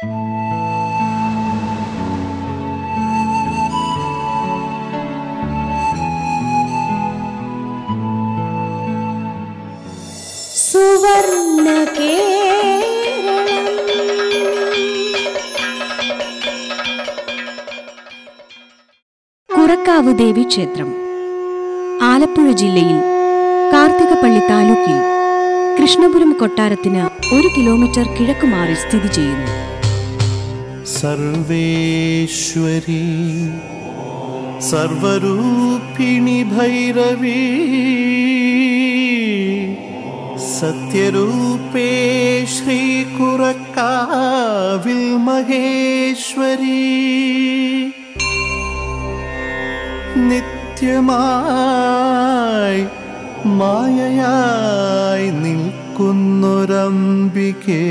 കുറക്കാവ് ദേവീക്ഷേത്രം ആലപ്പുഴ ജില്ലയിൽ കാർത്തികപ്പള്ളി താലൂക്കിൽ കൃഷ്ണപുരം കൊട്ടാരത്തിന് 1 കിലോമീറ്റർ കിഴക്കുമാറി സ്ഥിതി ചെയ്യുന്നു. സർവേശ്വരി സർവരൂപിണി ഭൈരവി സത്യരൂപേ ശ്രീ കുറക്കാവിൽ മഹേശ്വരി നിത്യമായി മായയായി നിൽക്കുന്നൊരംബികേ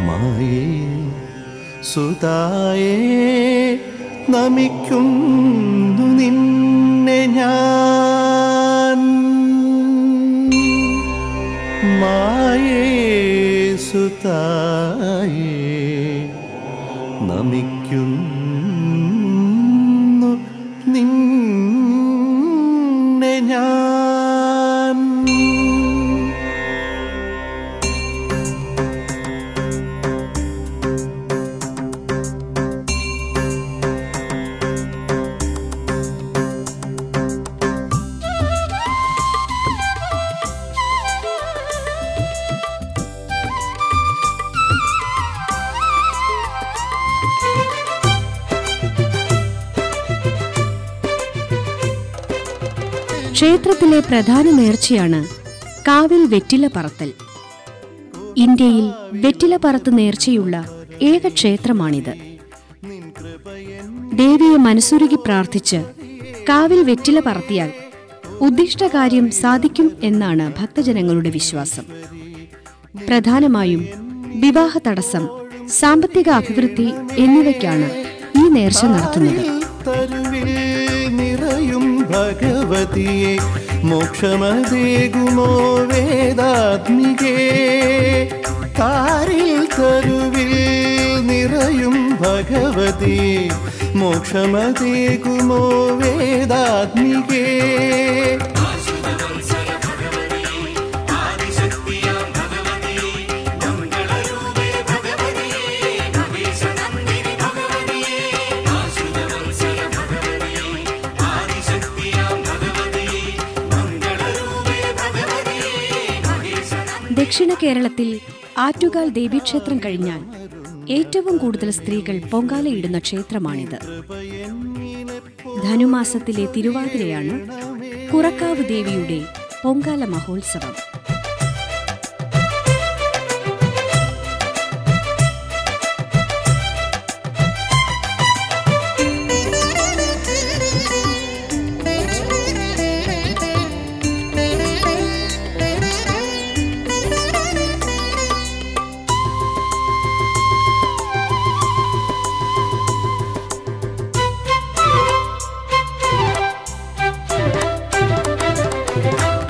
മായേ സുതായേ നമിക്കുന്നു നിന്നെ ഞാൻ മായേ സുതായേ നമിക്കുന്നു നിന്നെ ഞാൻ. ക്ഷേത്രത്തിലെ പ്രധാന നേർച്ചയാണ് കാവിൽ വെറ്റില പറത്തൽ. ഇന്ത്യയിൽ വെറ്റില പറത്ത് നേർച്ചയുള്ള ഏക ക്ഷേത്രമാണിത്. ദേവിയെ മനസ്സുരുകി പ്രാർത്ഥിച്ച് കാവിൽ വെറ്റില പറത്തിയാൽ ഉദ്ദിഷ്ടകാര്യം സാധിക്കും എന്നാണ് ഭക്തജനങ്ങളുടെ വിശ്വാസം. പ്രധാനമായും വിവാഹ തടസ്സം, സാമ്പത്തിക അഭിവൃദ്ധി എന്നിവയ്ക്കാണ് ഈ നേർച്ച നടത്തുന്നത്. ഭഗവതിയെ മോക്ഷമതേകുമോ വേദാത്മികേ കാരിൽ തരുവിൽ നിറയും ഭഗവതിയെ മോക്ഷമതേകുമോ വേദാത്മികേ ദക്ഷിണ കേരളത്തിൽ ആറ്റുകാൽ ദേവീക്ഷേത്രം കഴിഞ്ഞാൽ ഏറ്റവും കൂടുതൽ സ്ത്രീകൾ പൊങ്കാലയിടുന്ന ക്ഷേത്രമാണിത്. ധനുമാസത്തിലെ തിരുവാതിരയാണ് കുറക്കാവ് ദേവിയുടെ പൊങ്കാല മഹോത്സവം.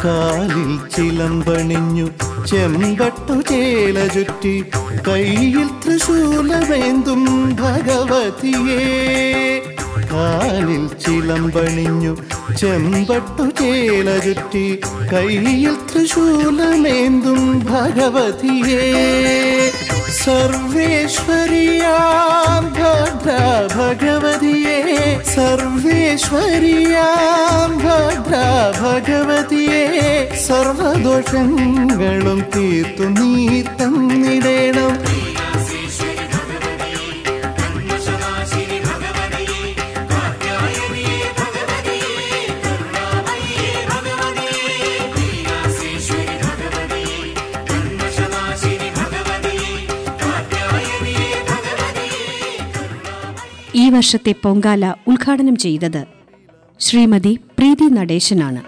കാലിൽ ചിലമ്പണിഞ്ഞു ചെമ്പട്ടു ചേല ചുറ്റി കയ്യിൽ തൃശൂലമേന്തും ഭഗവതിയേ കാലിൽ ചിലമ്പണിഞ്ഞു ചെമ്പട്ടു ചേല ചുറ്റി കയ്യിൽ തൃശൂലമേന്തും ഭഗവതിയേ സർവേശ്വരിയാം ഭദ്രാ ഭഗവതിയേ സർവേശ്വരിയാം ഭദ്രാ ഭഗവതിയേ സർവദോഷങ്ങളും തീർത്തു നീ തന്നിടേണം ഈ വർഷത്തെ പൊങ്കാല ഉദ്ഘാടനം ചെയ്തത് ശ്രീമതി പ്രീതി നടേശനാണ്.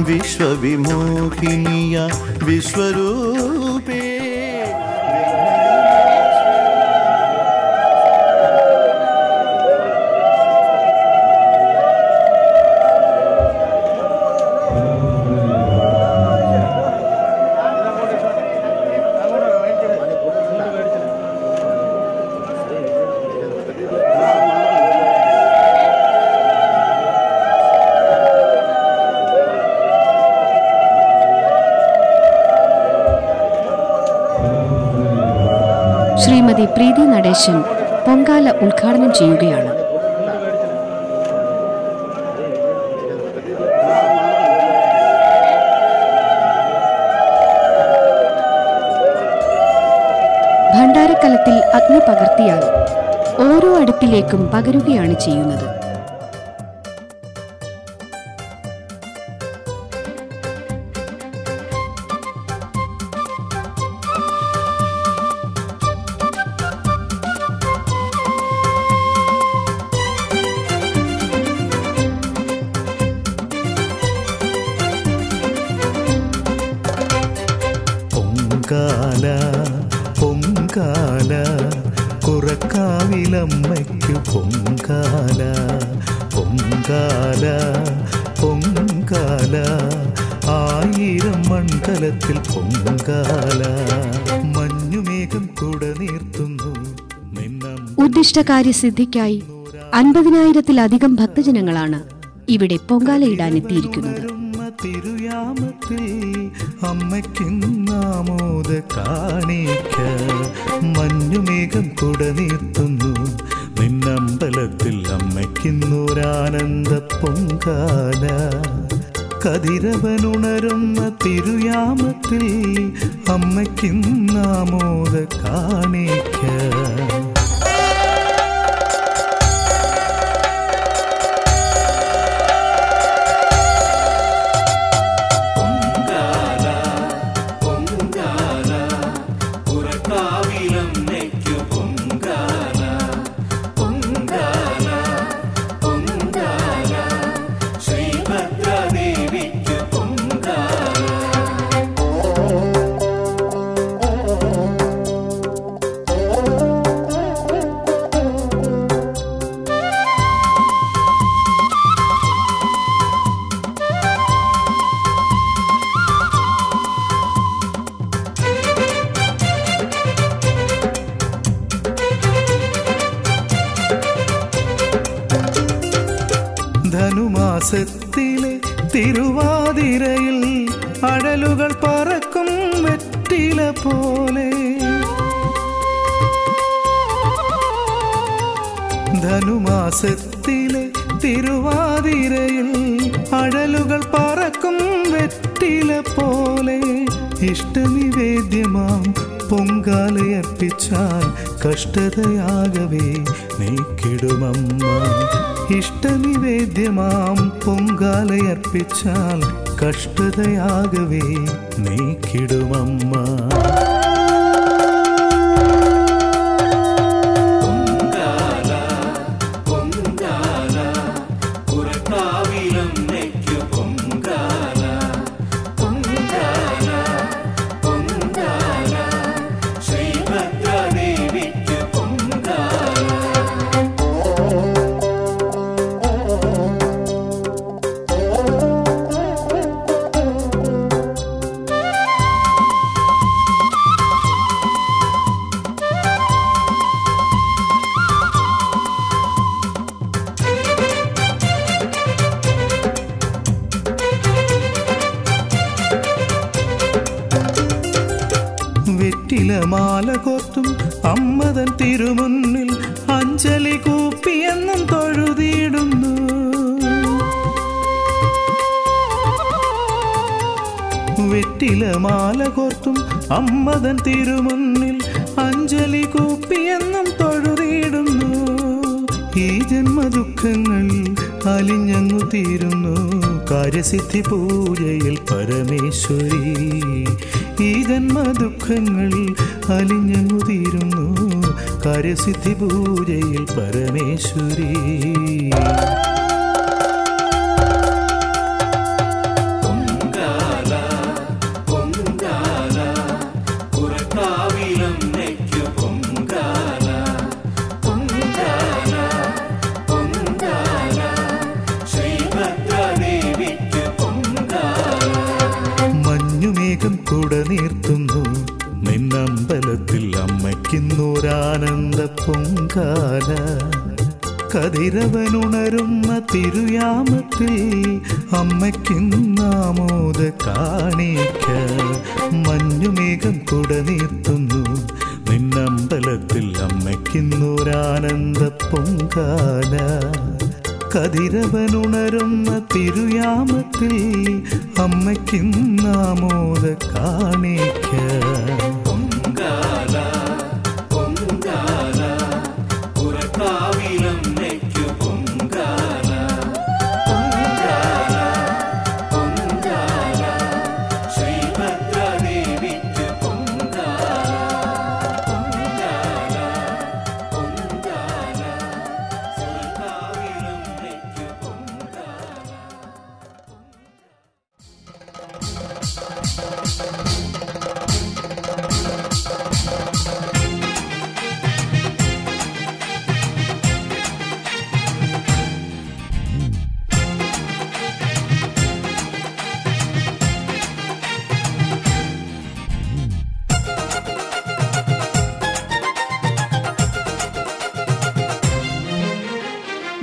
വിശ്വവിമോഹിനിയ വിശ്വരൂപേ. ശ്രീമതി പ്രീതി നടേശൻ പൊങ്കാല ഉദ്ഘാടനം ചെയ്യുകയാണ്. ഭണ്ഡാരക്കലത്തിൽ അഗ്നി പകർത്തിയാൽ ഓരോ അടുപ്പിലേക്കും പകരുകയാണ് ചെയ്യുന്നത്. പൊങ്കാല പൊങ്കാല കുറക്കാവിലമ്മയ്ക്കു പൊങ്കാല പൊങ്കാല പൊങ്കാല ആയിരം മൺകലത്തിൽ പൊങ്കാല മഞ്ഞുമേഘം കുട നീർത്തുന്നു. ഉദ്ദിഷ്ടകാര്യസിദ്ധിക്കായി 50,000-ത്തിലധികം ഭക്തജനങ്ങളാണ് ഇവിടെ പൊങ്കാലയിടാനെത്തിയിരിക്കുന്നത്. തിരുയാമത്തിൽ അമ്മയ്ക്കിന്നാമോദ കാണിക്ക മഞ്ഞുമേഘം കുട നീർത്തുന്നു. നിന്നമ്പലത്തിൽ അമ്മയ്ക്കിന്നൊരാനന്ദ പൊങ്കാല കതിരവനുണരുന്ന തിരുയാമത്തിൽ അമ്മയ്ക്കിന്നാമോദ കാണിക്ക. ധനുമാസത്തിലെ തിരുവാതിരയിൽ അഴലുകൾ പറക്കും വെറ്റില പോലെ. ധനുമാസത്തിലെ തിരുവാതിരയിൽ അഴലുകൾ പറക്കും വെറ്റില പോലെ. ഇഷ്ടനിവേദ്യമാം പൊങ്കാലയർപ്പിച്ചാൽ കഷ്ടതയാകവേ നീക്കിടുമമ്മ. ഇഷ്ടനിവേദ്യമാം പൊങ്കാലയർപ്പിച്ചാൽ കഷ്ടതയാകവേ നീക്കിടുമമ്മ. വെറ്റിലമാല കോർത്തും അമ്മതൻ തിരുമുന്നിൽ അഞ്ജലി കൂപ്പിയെന്നും തൊഴുതിയിടുന്നു. വെറ്റിലമാല കോർത്തും അമ്മതൻ തിരുമുന്നിൽ അഞ്ജലി കൂപ്പിയെന്നും തൊഴുതിയിടുന്നു. ഈ ജന്മദുഃഖങ്ങൾ അലിഞ്ഞങ്ങു തീരുന്നു കാര്യസിദ്ധി പൂജയിൽ പരമേശ്വരി. ഈ ജന്മദുഃഖങ്ങൾ അലിഞ്ഞങ്ങു തീരുന്നു കാര്യസിദ്ധി പൂജയിൽ പരമേശ്വരി. കുടനീർത്തുന്നു. നിന്നമ്പലത്തിൽ അമ്മയ്ക്കിന്നൊരാനന്ദ പൊങ്കാല. കതിരവനുണരുന്ന തിരുയാമത്തിൽ അമ്മയ്ക്കിന്നാമോദ കാണിക്ക. മഞ്ഞുമേഘം കുടനീർത്തുന്നു. നിന്നമ്പലത്തിൽ അമ്മയ്ക്കിന്നൊരാനന്ദ പൊങ്കാല. കതിരവനുണരുന്ന തിരുയാമത്തിൽ അമ്മയ്ക്കിന്നാമോദ കാണിക്ക. പൊങ്കാല പൊങ്കാല പുറക്കാവിലമ്മയ്ക്കു പൊങ്കാല. പൊങ്കാല പൊങ്കാല ശ്രീഭദ്രദേവിക്കു പൊങ്കാല. പൊങ്കാല പൊങ്കാല പുറക്കാവിലമ്മയ്ക്കു പൊങ്കാല.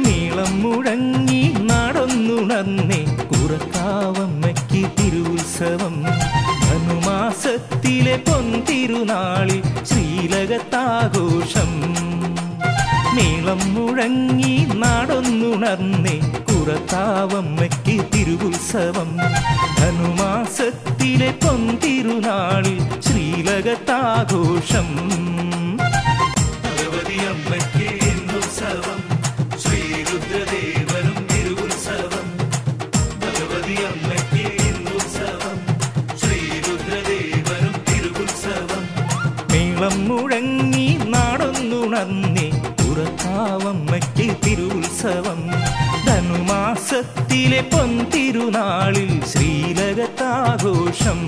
നീളം മുഴങ്ങി നടന്നുണർന്നേ കുറക്കാവമ്മയ്ക്ക് തിരുവുത്സവം. ധനുമാസത്തിലെ പൊൻതിരുനാളിൽ ശ്രീലകത്താഘോഷം. നീളം മുഴങ്ങി നടന്നുണർന്നേ കുറക്കാവമ്മയ്ക്ക് തിരുവുത്സവം. ധനുമാസത്തിലെ പൊൻതിരുനാളിൽ ശ്രീലകത്താഘോഷം. ഭഗവതിയമ്മയ്ക്ക് ഉത്സവം. ശ്രീരുദ്രദേവനും തിരുവുത്സവം. ഭഗവതിയമ്മയ്ക്ക് ഉത്സവം. ശ്രീരുദ്രദേവനും തിരുവുത്സവം. നീളം മുഴങ്ങി നാടൊന്നുണർന്നേ പുറത്താവമ്മയ്ക്ക് തിരുവുത്സവം. ധനുമാസത്തിലെ പൊൻതിരുനാളിൽ ശ്രീലകത്താഘോഷം.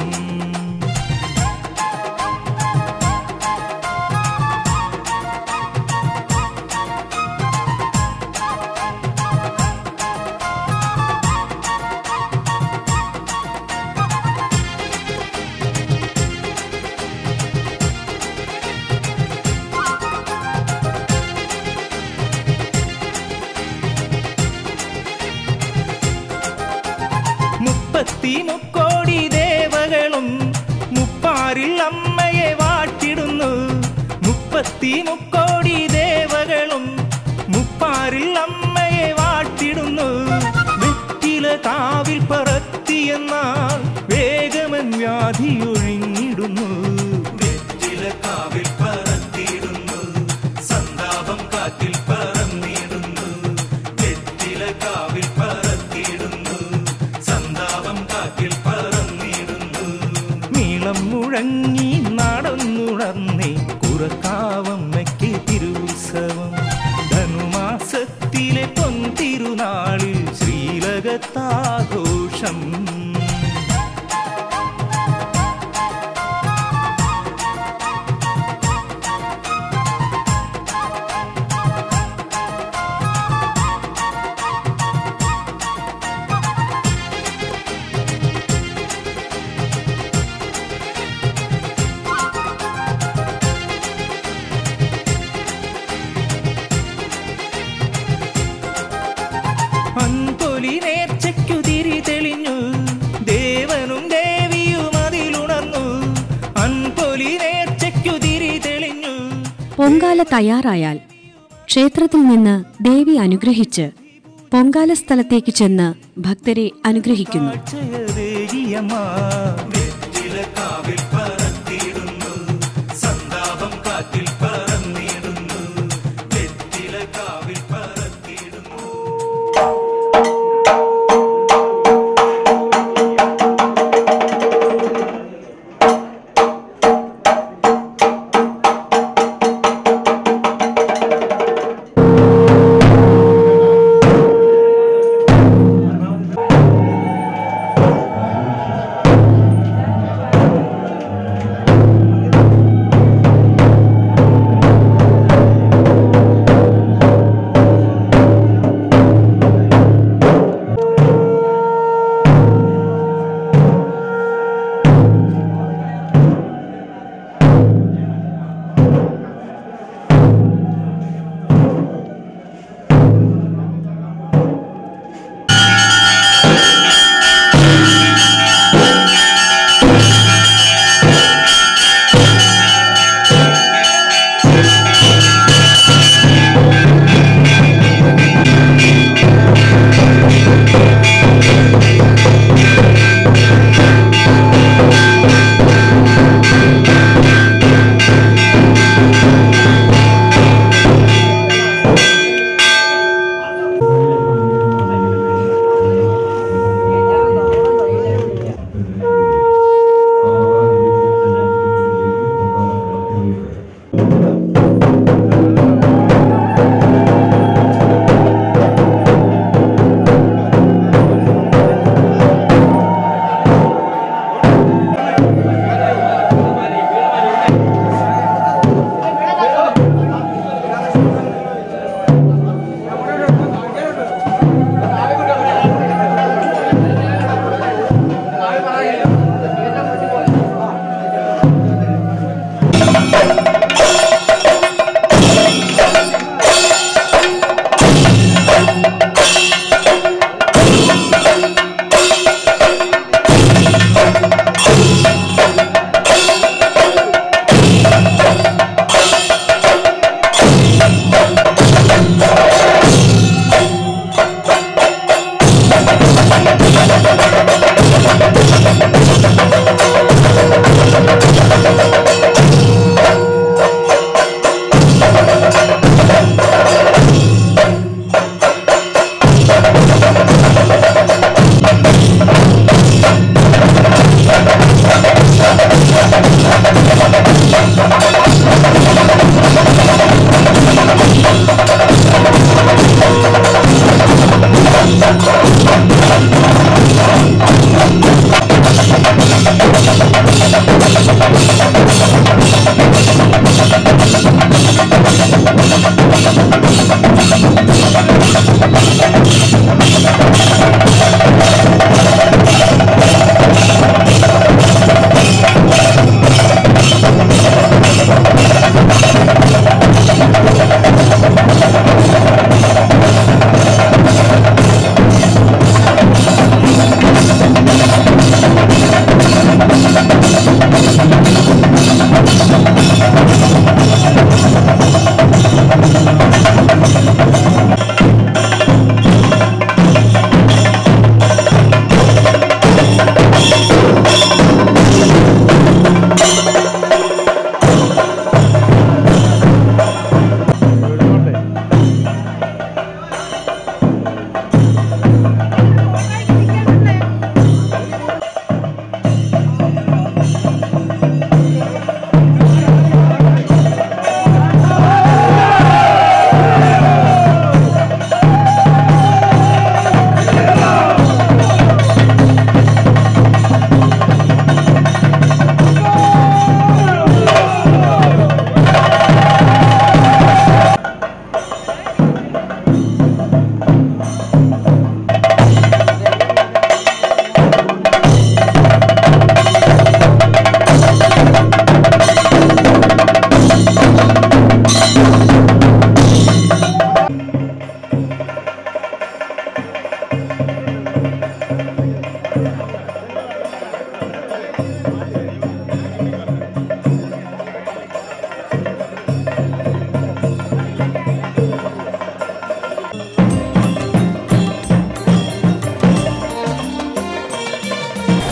മുക്കോടി ദേവകളും മുപ്പാരിൽ അമ്മയെ വാട്ടിടുന്നു. 33 കോടി ദേവകളും മുപ്പാരിൽ അമ്മയെ വാട്ടിടുന്നു. വെറ്റില കാവിൽ പറത്തിയെന്നാൽ വേഗമൻ വ്യാധി ഒഴിഞ്ഞിടുന്നു. വെറ്റില കാവിൽ പറത്തിയിടുന്നു. സന്താപം കാറ്റിൽ പറന്നിടുന്നു. വെറ്റില കാവിൽ പറത്തിയിടുന്നു. സന്താപം കാറ്റിൽ പറന്നിടുന്നു. നീളം മുഴങ്ങി നടന്നുണർന്നേ കുറക്കാവമ്മയ്ക്ക് തിരുവുത്സവം. ധനുമാസത്തിലെ പൊൻതിരുനാളിൽ ശ്രീലകത്താഘോഷം. അൻപൊലി നേർച്ചയ്ക്കു തിരി തെളിഞ്ഞു. ദേവനും ദേവിയും അതിലുണർന്നു. അൻപൊലി നേർച്ചയ്ക്കു തിരി തെളിഞ്ഞു. പൊങ്കാല തയ്യാറായാൽ ക്ഷേത്രത്തിൽ നിന്ന് ദേവി അനുഗ്രഹിച്ച് പൊങ്കാല സ്ഥലത്തേക്ക് ചെന്ന് ഭക്തരെ അനുഗ്രഹിക്കുന്നു.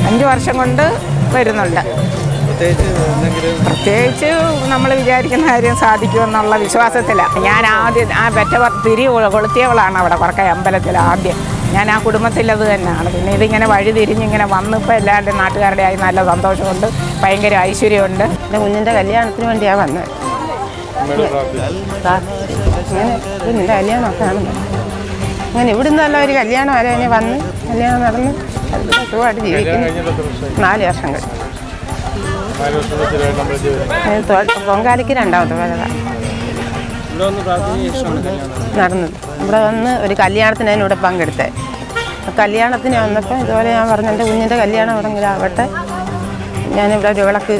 5 വർഷം കൊണ്ട് വരുന്നുണ്ട്. പ്രത്യേകിച്ച് നമ്മൾ വിചാരിക്കുന്ന കാര്യം സാധിക്കുമെന്നുള്ള വിശ്വാസത്തിലാണ്. ഞാൻ ആദ്യം ആ തിരി കൊളുത്തിയവളാണ് അവിടെ കുറക്കെ അമ്പലത്തിൽ ആദ്യം. ഞാൻ ആ കുടുംബത്തിലത് തന്നെയാണ്. പിന്നെ ഇതിങ്ങനെ വഴി തിരിഞ്ഞിങ്ങനെ വന്നിപ്പോൾ എല്ലാവരുടെയും നാട്ടുകാരുടെ ആയി നല്ല സന്തോഷമുണ്ട്, ഭയങ്കര ഐശ്വര്യമുണ്ട്. എൻ്റെ കുഞ്ഞിൻ്റെ കല്യാണത്തിന് വേണ്ടിയാണ് വന്നത്. കുഞ്ഞിൻ്റെ കല്യാണമൊക്കെ ആണ് അങ്ങനെ ഇവിടുന്ന് നല്ല ഒരു കല്യാണം വരെ തന്നെ വന്ന് കല്യാണം നടന്ന് സുഖമായിട്ട് ജീവിക്കുന്നു. 4 വർഷം കഴിഞ്ഞു. പൊങ്കാലയ്ക്ക് 2ാമത്തെ വരതാണ് നടന്നത്. ഇവിടെ വന്ന് ഒരു കല്യാണത്തിന് അതിനൂടെ പങ്കെടുത്തേ. കല്യാണത്തിന് വന്നപ്പോൾ ഇതുപോലെ ഞാൻ പറഞ്ഞു എൻ്റെ കുഞ്ഞിൻ്റെ കല്യാണം എവിടെയെങ്കിലും ആവട്ടെ, ഞാനിവിടെ ഒരു വിളക്ക്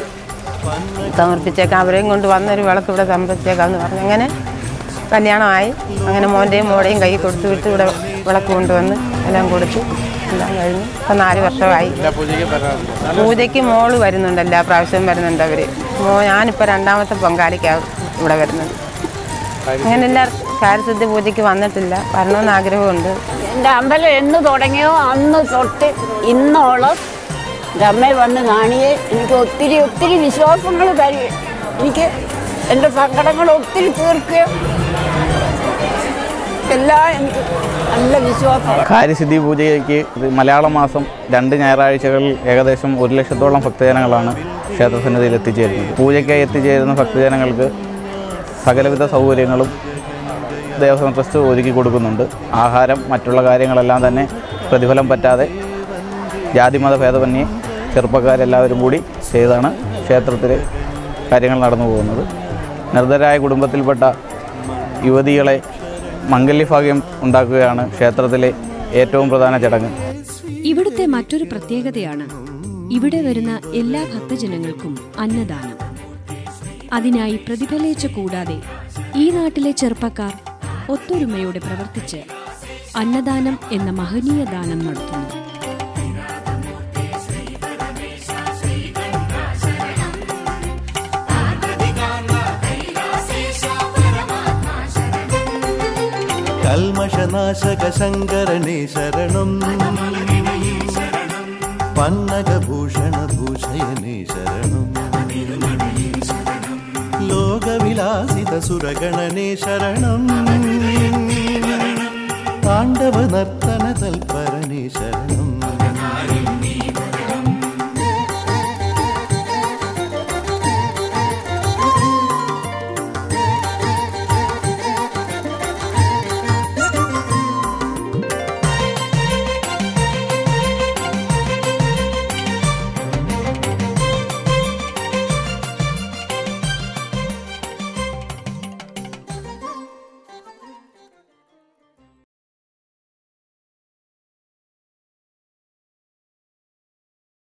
സമർപ്പിച്ചേക്കാം, അവരെയും കൊണ്ട് വന്നൊരു വിളക്ക് ഇവിടെ സമർപ്പിച്ചേക്കാം എന്ന് പറഞ്ഞു. അങ്ങനെ കല്യാണമായി. അങ്ങനെ മോൻ്റെയും മോടെയും കൈ കൊടുത്തു വിട്ട് ഇവിടെ വിളക്ക് കൊണ്ടുവന്ന് എല്ലാം കൊടുത്തു. എല്ലാം കഴിഞ്ഞു. ഇപ്പം 4 വർഷമായി. പൂജയ്ക്ക് മോള് വരുന്നുണ്ട്, എല്ലാ പ്രാവശ്യവും വരുന്നുണ്ട് അവർ. ഞാനിപ്പോൾ 2ാമത്തെ പൊങ്കാലയ്ക്കാണ് ഇവിടെ വരുന്നത്. അങ്ങനെ എല്ലാവർക്കും കാര്യസിദ്ധി പൂജയ്ക്ക് വന്നിട്ടില്ല, വരണമെന്ന് ആഗ്രഹമുണ്ട്. എൻ്റെ അമ്പലം എന്ന് തുടങ്ങിയോ അന്ന് തൊട്ട് ഇന്നോളം എൻ്റെ അമ്മയെ വന്ന് കാണിയേ എനിക്ക് ഒത്തിരി ഒത്തിരി വിശ്വാസങ്ങൾ തരുകയും എനിക്ക് എൻ്റെ സങ്കടങ്ങൾ ഒത്തിരി തീർക്കുകയും എല്ലാം എനിക്ക് നല്ല വിശ്വാസം. കാര്യസിദ്ധി പൂജയ്ക്ക് മലയാള മാസം 2 ഞായറാഴ്ചകളിൽ ഏകദേശം 1 ലക്ഷത്തോളം ഭക്തജനങ്ങളാണ് ക്ഷേത്രസന്നിധിയിൽ എത്തിച്ചേരുന്നത്. പൂജയ്ക്കായി എത്തിച്ചേരുന്ന ഭക്തജനങ്ങൾക്ക് സകലവിധ സൗകര്യങ്ങളും ദേവസ്വം ട്രസ്റ്റ് ഒരുക്കി കൊടുക്കുന്നുണ്ട്. ആഹാരം, മറ്റുള്ള കാര്യങ്ങളെല്ലാം തന്നെ പ്രതിഫലം പറ്റാതെ ജാതിമത ഭേദമന്യേ ചെറുപ്പക്കാരെല്ലാവരും കൂടി ചെയ്താണ് ക്ഷേത്രത്തിലെ കാര്യങ്ങൾ നടന്നു പോകുന്നത്. നിർദ്ധരായ കുടുംബത്തിൽപ്പെട്ട യുവതികളെ മംഗല്യഭാഗ്യം ഉണ്ടാക്കുകയാണ് ക്ഷേത്രത്തിലെ ഏറ്റവും പ്രധാന ചടങ്ങ്. ഇവിടുത്തെ മറ്റൊരു പ്രത്യേകതയാണ് ഇവിടെ വരുന്ന എല്ലാ ഭക്തജനങ്ങൾക്കും അന്നദാനം. അതിനായി പ്രതിഫലേച്ച കൂടാതെ ഈ നാട്ടിലെ ചെറുപ്പക്കാർ ഒത്തൊരുമയോടെ പ്രവർത്തിച്ച് അന്നദാനം എന്ന മഹനീയ ദാനം നടത്തുന്നു. കൽമഷനാശക ശങ്കരനേ ശരണം, പന്നകഭൂഷണ ഭൂഷയനേ ശരണം, ലോകവിലാസിത സുരഗണനേ ശരണം, താണ്ഡവ നർത്തന തൽപരനേ ശരണം.